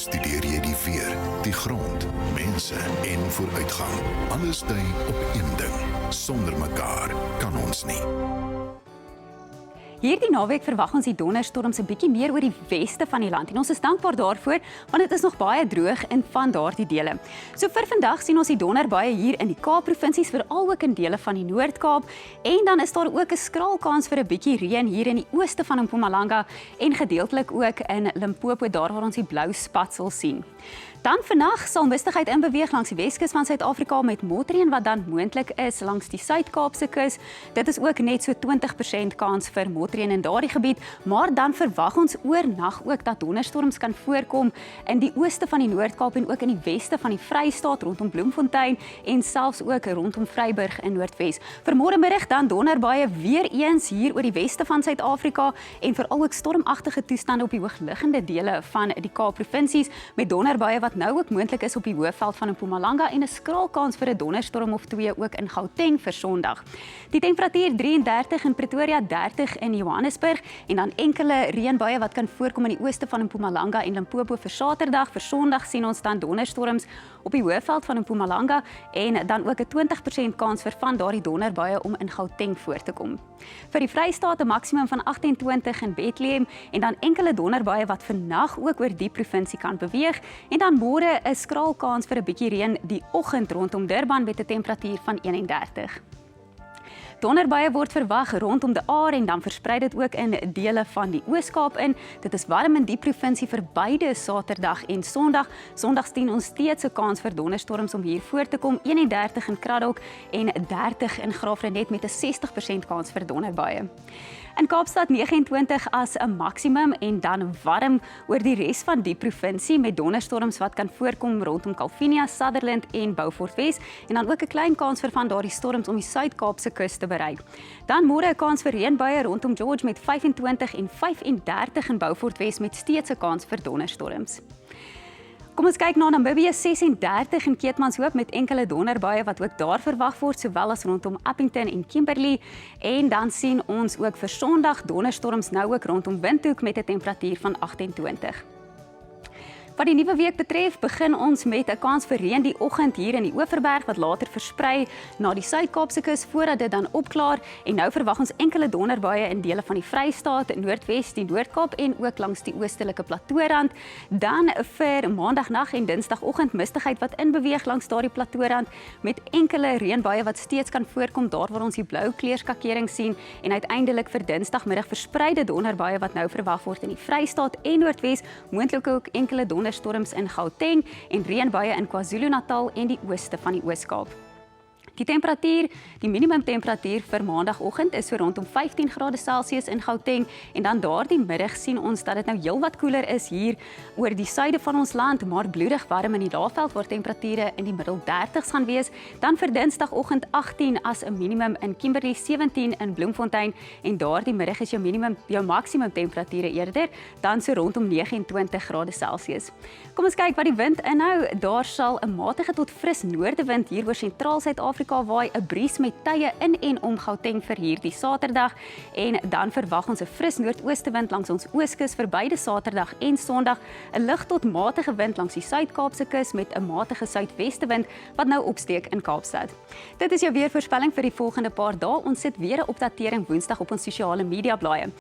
bestudeer jy die weer, die grond, mense en vooruitgang. Alles dui op een ding. Sonder mekaar kan ons nie. Hierdie naweek verwag ons die donderstorms 'n bietjie meer oor die weste van die land en ons is dankbaar daarvoor want dit is nog baie droog in van daardie dele. So vir vandag sien ons die donderbuie hier in die Kaap-provinsies, veral ook in dele van die Noord-Kaap en dan is daar ook 'n skraal kans vir 'n bietjie reën hier in die ooste van Mpumalanga en gedeeltelik ook in Limpopo daar waar ons die blou spatsel sien. Dan vannag sal mistigheid inbeweeg langs die Weskus van Suid-Afrika met motreën wat dan moontlik is langs die Suid-Kaapse kus. Dit is ook net so 20% kans vir motreën in daardie gebied, maar dan verwag ons oornag ook dat donderstorms kan voorkom in die ooste van die Noord-Kaap en ook in die weste van die Vrystaat rondom Bloemfontein en selfs ook rondom Vryburg in Noordwes. Vir môremiddag dan donderbuie weer eens hier oor die weste van Suid-Afrika en veral ook stormagtige toestande op die hoogliggende dele van die Kaap-provinsies met donderbuie wat nou ook moontlik is op die hoofveld van Mpumalanga en 'n skraal kans vir 'n donderstorm of twee ook in Gauteng vir Sondag. Die temperatuur 33 in Pretoria, 30 in Johannesburg en dan enkele reënbuie wat kan voorkom in die ooste van Mpumalanga en Limpopo vir Saterdag. Vir Sondag sien ons dan donderstorms op die hoofveld van Mpumalanga en dan ook 'n 20% kans vir van daardie donderbuie om in Gauteng voor te kom. Vir die Vrystaat 'n maksimum van 28 in Bethlehem en dan enkele donderbuie wat vannag ook oor die provinsie kan beweeg en dan môre 'n skraal kans vir 'n bietjie reën die oggend rondom Durban met 'n temperatuur van 31. Donderbuie word verwag rondom die Aar en dan versprei dit ook in dele van die Oos-Kaap in. Dit is warm in die provinsie vir beide Saterdag en Sondag. Sondag sien ons steeds 'n kans vir donderstorms om hier voor te kom, 31 in Kraddock en 30 in Graafrenet met 'n 60% kans vir donderbuie. In Kaapstad 29 as 'n maksimum en dan warm oor die res van die provinsie met donderstorms wat kan voorkom rondom Kalvinia, Sutherland en Beaufort Wes en dan ook 'n klein kans vir van daardie storms om die Suid-Kaapse kus te bereik. Dan môre 'n kans vir reënbuie rondom George met 25 en 35 in Beaufort Wes met steeds 'n kans vir donderstorms. Kom ons kyk na Namibië 36 in Keetmanshoop met enkele donderbuie wat ook daar verwag word, sowel as rondom Appington en Kimberley. En dan sien ons ook vir Sondag donderstorms nou ook rondom Windhoek met 'n temperatuur van 28. Wat die nuwe week betref, begin ons met 'n kans vir reën die oggend hier in die Oeverberg wat later versprei na die Suid-Kaapse kus voordat dit dan opklaar en nou verwag ons enkele donderbuie in dele van die Vrystaat, Noordwes, die Noord-Kaap en ook langs die oostelike plateaurand. Dan vir Maandagnag en Dinsdagoggend mistigheid wat inbeweeg langs daardie plateaurand met enkele reënbuie wat steeds kan voorkom daar waar ons die blou kleurskakering sien en uiteindelik vir Dinsdagmiddag verspreide donderbuie wat nou verwag word in die Vrystaat en Noordwes, moontlik ook enkele donderstorms in Gauteng en reënbuie in KwaZulu-Natal en die ooste van die Oos-Kaap. Die minimumtemperatuur vir Maandagoggend is so rondom 15 grade Celsius in Gauteng en dan daardie middag sien ons dat dit nou heelwat koeler is hier oor die suide van ons land, maar bloedig warm in die Laagveld waar temperature in die middel 30s gaan wees. Dan vir Dinsdagoggend 18 as 'n minimum in Kimberley, 17 in Bloemfontein en daardie middag is jou maksimum temperature eerder dan so rondom 29 grade Celsius. Kom ons kyk wat die wind inhou. Daar sal 'n matige tot fris noordewind hier oor sentraal Suid-Afrika waai, 'n bries met tye in en om Gauteng vir hierdie Saterdag en dan verwag ons 'n fris noordoostewind langs ons ooskus vir beide Saterdag en Sondag, 'n lig tot matige wind langs die Suid-Kaapse kus met 'n matige suidwestewind wat nou opsteek in Kaapstad. Dit is jou weervoorspelling vir die volgende paar dae. Ons sit weer 'n opdatering Woensdag op ons sosiale media blaaie.